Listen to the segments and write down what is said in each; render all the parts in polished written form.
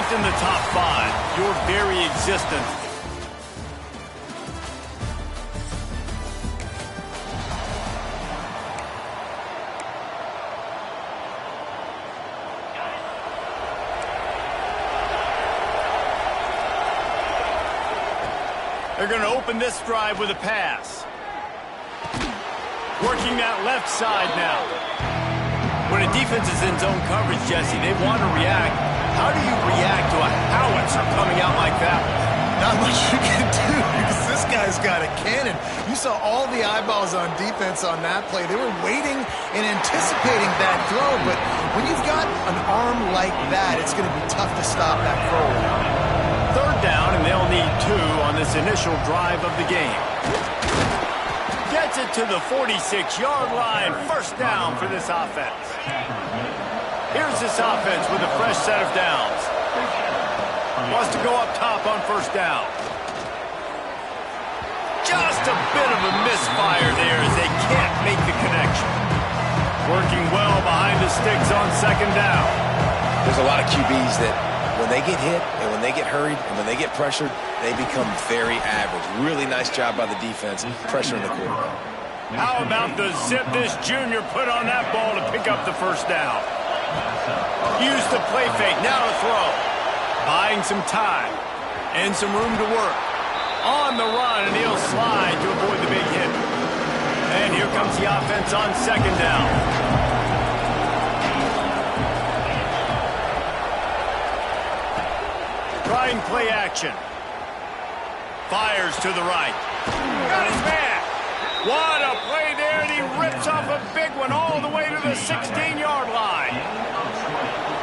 ranked in the top 5. Your very existence. They're going to open this drive with a pass. Working that left side now. When a defense is in zone coverage, Jesse, they want to react. How do you react to a howitzer coming out like that? Not much you can do because this guy's got a cannon. You saw all the eyeballs on defense on that play. They were waiting and anticipating that throw, but when you've got an arm like that, it's going to be tough to stop that throw. Third down, and they'll need 2 on this initial drive of the game. Gets it to the 46-yard line. First down for this offense. Here's this offense with a fresh set of downs. Wants to go up top on first down. Just a bit of a misfire there as they can't make the connection. Working well behind the sticks on second down. There's a lot of QBs that when they get hit and when they get hurried and when they get pressured, they become very average. Really nice job by the defense pressuring the quarterback. How about the zip this junior put on that ball to pick up the first down? Use the play fake, now to throw. Buying some time and some room to work. On the run, and he'll slide to avoid the big hit. And here comes the offense on second down. Trying play action. Fires to the right. Got his man. What a play there, and he rips off a big one all the way to the 16-yard line.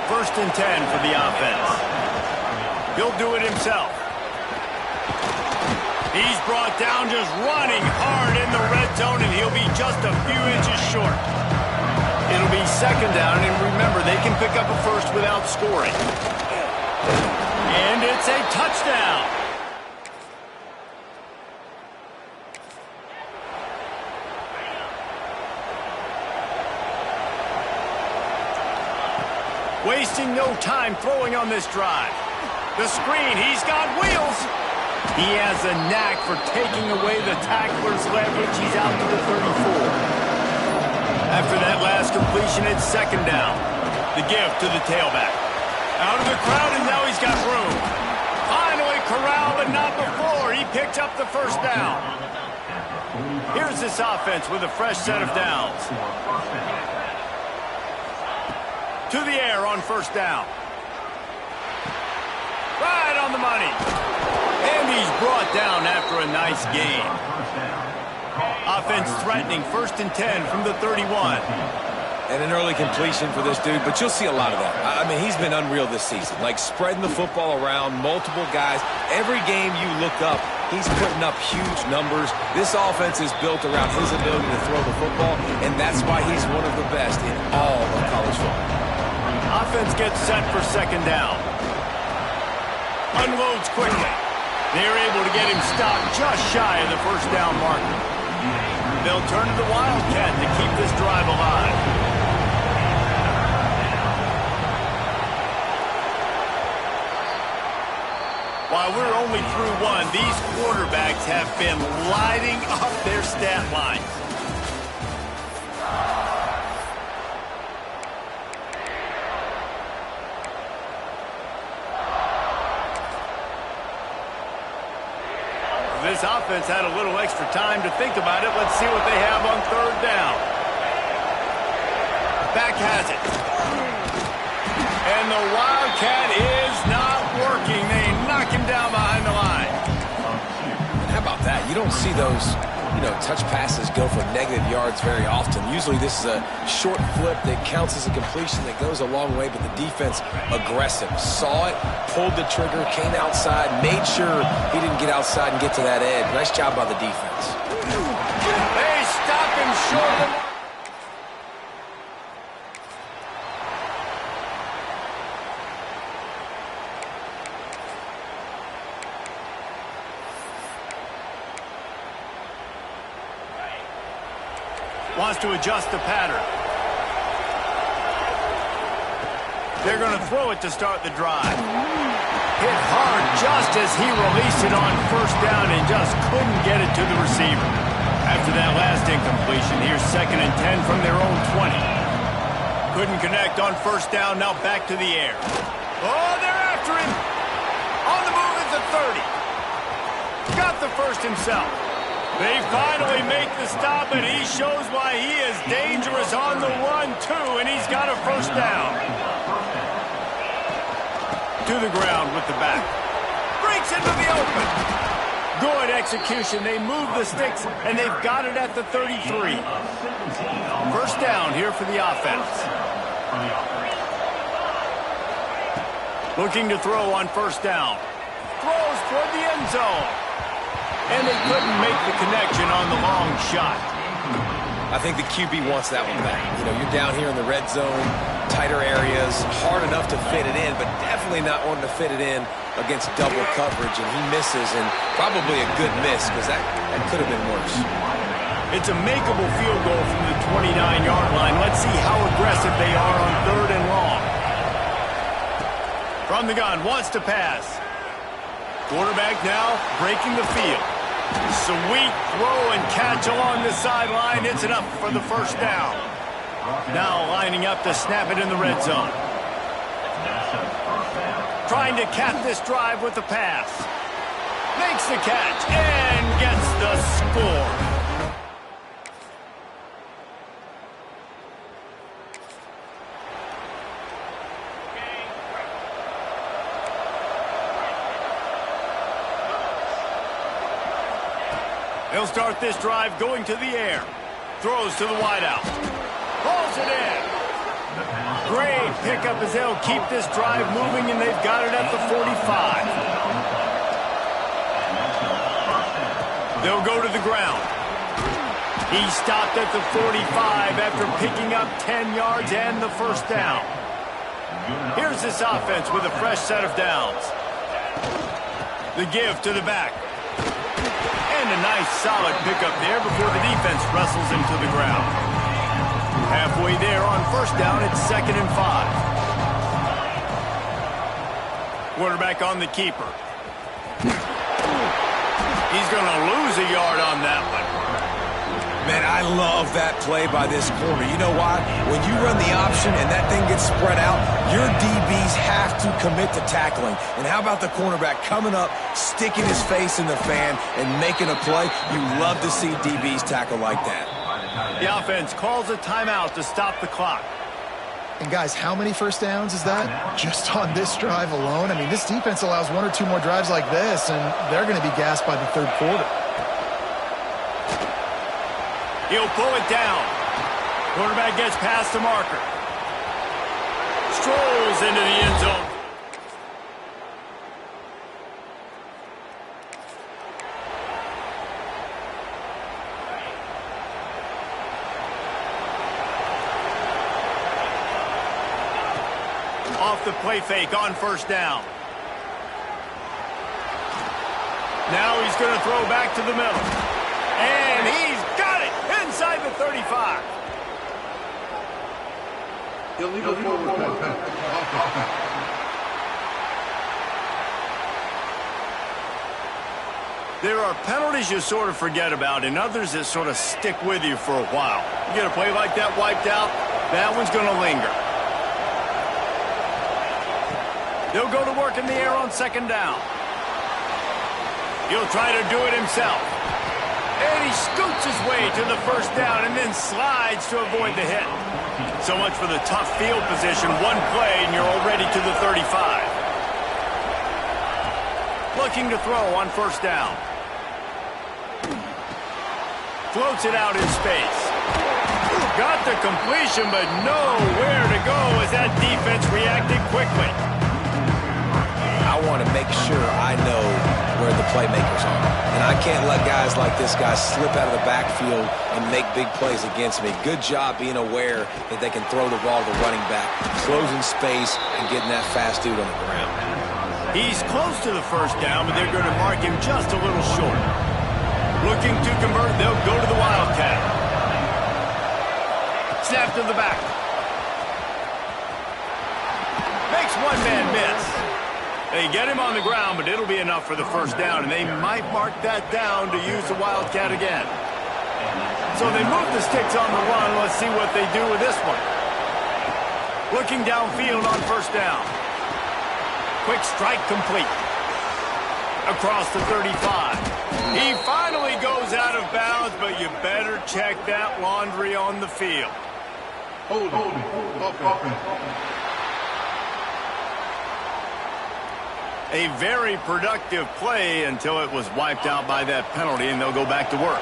First and 10 for the offense. He'll do it himself. He's brought down just running hard in the red zone, and he'll be just a few inches short. It'll be second down, and remember, they can pick up a first without scoring. And it's a touchdown. Wasting no time throwing on this drive. The screen, he's got wheels. He has a knack for taking away the tackler's leverage. He's out to the 34. After that last completion, it's second down. The give to the tailback. Out of the crowd, and now he's got room. Finally corralled, but not before. He picked up the first down. Here's this offense with a fresh set of downs. To the air on first down. Right on the money. And he's brought down after a nice gain. Offense threatening first and 10 from the 31. And an early completion for this dude, but you'll see a lot of that. I mean, he's been unreal this season. Like spreading the football around, multiple guys. Every game you look up, he's putting up huge numbers. This offense is built around his ability to throw the football, and that's why he's one of the best in all of college football. Offense gets set for second down. Unloads quickly. They're able to get him stopped just shy of the first down marker. They'll turn to the Wildcat to keep this drive alive. While we're only through one, these quarterbacks have been lighting up their stat lines. This offense had a little extra time to think about it. Let's see what they have on third down. Back has it. And the Wildcat is not working. They knock him down behind the line. And how about that? You don't see those, touch passes go for negative yards very often. Usually this is a short flip that counts as a completion that goes a long way, but the defense aggressive. Saw it, pulled the trigger, came outside, made sure he didn't get outside and get to that edge. Nice job by the defense. They stop him short of... Wants to adjust the pattern. They're going to throw it to start the drive. Hit hard just as he released it on first down and just couldn't get it to the receiver. After that last incompletion, here's 2nd and 10 from their own 20. Couldn't connect on first down, now back to the air. Oh, they're after him. On the move at the 30. Got the first himself. They finally make the stop, and he shows why he is dangerous on the run, too, and he's got a first down. To the ground with the back. Breaks into the open. Good execution. They move the sticks, and they've got it at the 33. First down here for the offense. Looking to throw on first down. Throws toward the end zone. And they couldn't make the connection on the long shot. I think the QB wants that one back. You know, you're down here in the red zone, tighter areas, hard enough to fit it in, but definitely not wanting to fit it in against double coverage, and he misses, and probably a good miss, because that could have been worse. It's a makeable field goal from the 29-yard line. Let's see how aggressive they are on 3rd and long. From the gun, wants to pass. Quarterback now breaking the field. Sweet throw and catch along the sideline. It's enough for the first down. Now lining up to snap it in the red zone. Trying to cap this drive with the pass. Makes the catch and gets the score. He'll start this drive going to the air. Throws to the wideout. Pulls it in. Great pickup as they'll keep this drive moving, and they've got it at the 45. They'll go to the ground. He stopped at the 45 after picking up 10 yards and the first down. Here's this offense with a fresh set of downs. The give to the back. And a nice solid pickup there before the defense wrestles him to the ground. Halfway there on first down, it's 2nd and 5. Quarterback on the keeper. He's going to lose a yard on that one. Man, I love that play by this corner. You know why? When you run the option and that thing gets spread out, your DBs have to commit to tackling. And how about the cornerback coming up, sticking his face in the fan, and making a play? You love to see DBs tackle like that. The offense calls a timeout to stop the clock. And guys, how many first downs is that? Just on this drive alone? I mean, this defense allows 1 or 2 more drives like this, and they're going to be gassed by the 3rd quarter. He'll pull it down. Quarterback gets past the marker. Strolls into the end zone. Off the play fake on first down. Now he's going to throw back to the middle. And he's got it inside the 35. Illegal forward pass. There are penalties you sort of forget about and others that sort of stick with you for a while. You get a play like that wiped out, that one's going to linger. They'll go to work in the air on 2nd down. He'll try to do it himself. And he scoots his way to the first down and then slides to avoid the hit. So much for the tough field position. One play and you're already to the 35. Looking to throw on first down. Floats it out in space. Got the completion, but nowhere to go as that defense reacted quickly. I want to make sure I know where the playmakers are. And I can't let guys like this guy slip out of the backfield and make big plays against me. Good job being aware that they can throw the ball to the running back, closing space, and getting that fast dude on the ground. He's close to the first down, but they're going to mark him just a little short. Looking to convert, they'll go to the Wildcat. Snap to the back. Makes one man miss. They get him on the ground, but it'll be enough for the first down, and they might mark that down to use the Wildcat again. So they move the sticks on the run. Let's see what they do with this one. Looking downfield on first down. Quick strike complete. Across the 35. He finally goes out of bounds, but you better check that laundry on the field. Hold offense. A very productive play until it was wiped out by that penalty, and they'll go back to work.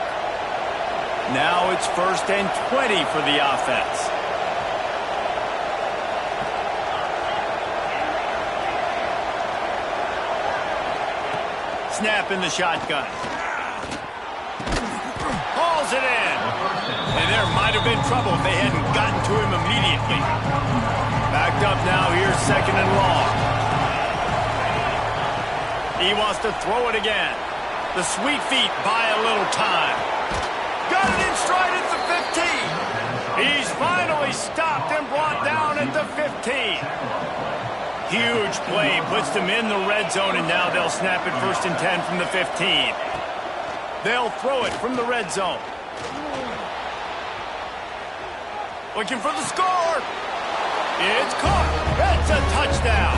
Now it's 1st and 20 for the offense. Snap in the shotgun. Hauls it in. And there might have been trouble if they hadn't gotten to him immediately. Backed up now. Here's 2nd and long. He wants to throw it again. The sweet feet buy a little time. Got it in stride at the 15. He's finally stopped and brought down at the 15. Huge play, puts them in the red zone, and now they'll snap it 1st and 10 from the 15. They'll throw it from the red zone. Looking for the score. It's caught. That's a touchdown.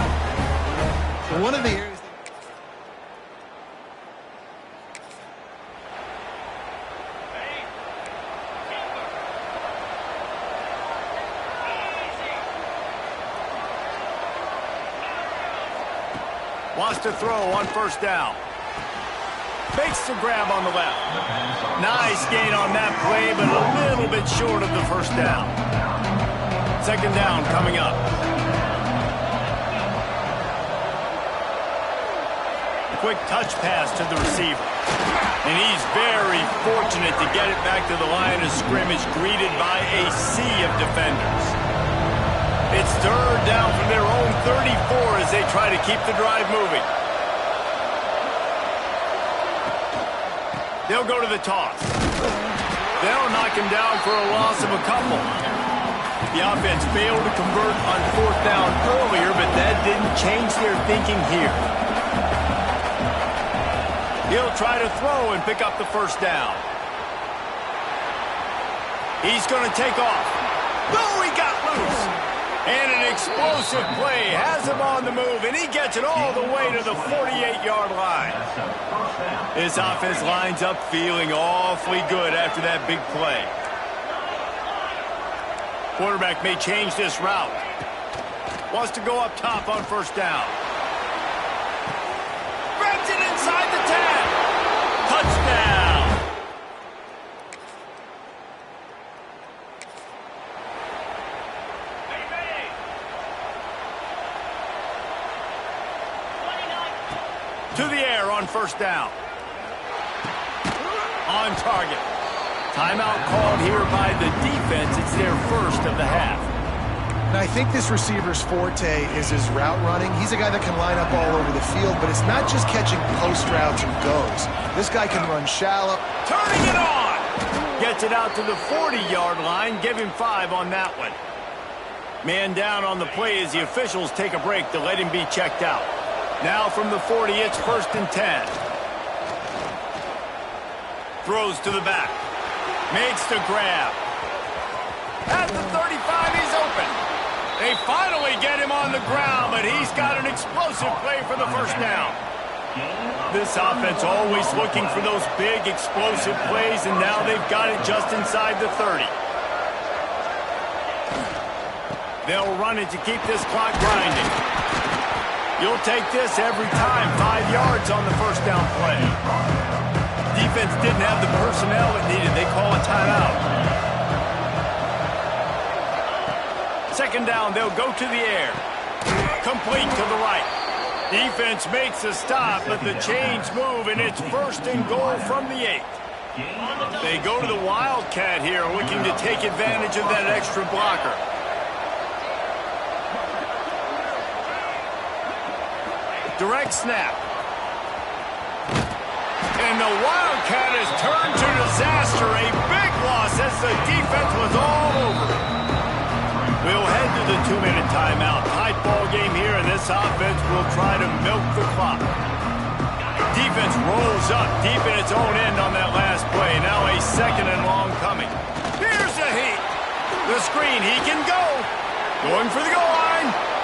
So one of the areas... Wants to throw on first down. Fakes the grab on the left. Nice gain on that play, but a little bit short of the first down. 2nd down coming up. Quick touch pass to the receiver. And he's very fortunate to get it back to the line of scrimmage, greeted by a sea of defenders. It's 3rd down from their own 34 as they try to keep the drive moving. They'll go to the toss. They'll knock him down for a loss of a couple. The offense failed to convert on 4th down earlier, but that didn't change their thinking here. He'll try to throw and pick up the first down. He's going to take off. Oh, he got loose. And an explosive play has him on the move, and he gets it all the way to the 48-yard line. This offense lines up feeling awfully good after that big play. Quarterback may change this route. Wants to go up top on first down. Grabs it inside the 10. Touchdown. To the air on first down. On target. Timeout called here by the defense. It's their first of the half. And I think this receiver's forte is his route running. He's a guy that can line up all over the field, but it's not just catching post routes and goes. This guy can run shallow. Turning it on. Gets it out to the 40-yard line. Give him 5 on that one. Man down on the play as the officials take a break to let him be checked out. Now from the 40, it's 1st and 10. Throws to the back. Makes the grab. At the 35, he's open. They finally get him on the ground, but he's got an explosive play for the first down. This offense always looking for those big explosive plays, and now they've got it just inside the 30. They'll run it to keep this clock grinding. You'll take this every time. 5 yards on the first down play. Defense didn't have the personnel it needed. They call a timeout. 2nd down, they'll go to the air. Complete to the right. Defense makes a stop, but the chains move, and it's 1st and goal from the 8. They go to the Wildcat here, looking to take advantage of that extra blocker. Direct snap. And the Wildcat has turned to disaster. A big loss as the defense was all over it. We'll head to the 2-minute timeout. Tight ball game here, and this this offense will try to milk the clock. Defense rolls up deep in its own end on that last play. Now a second and long coming. Here's a heat. The screen, he can go. Going for the goal line.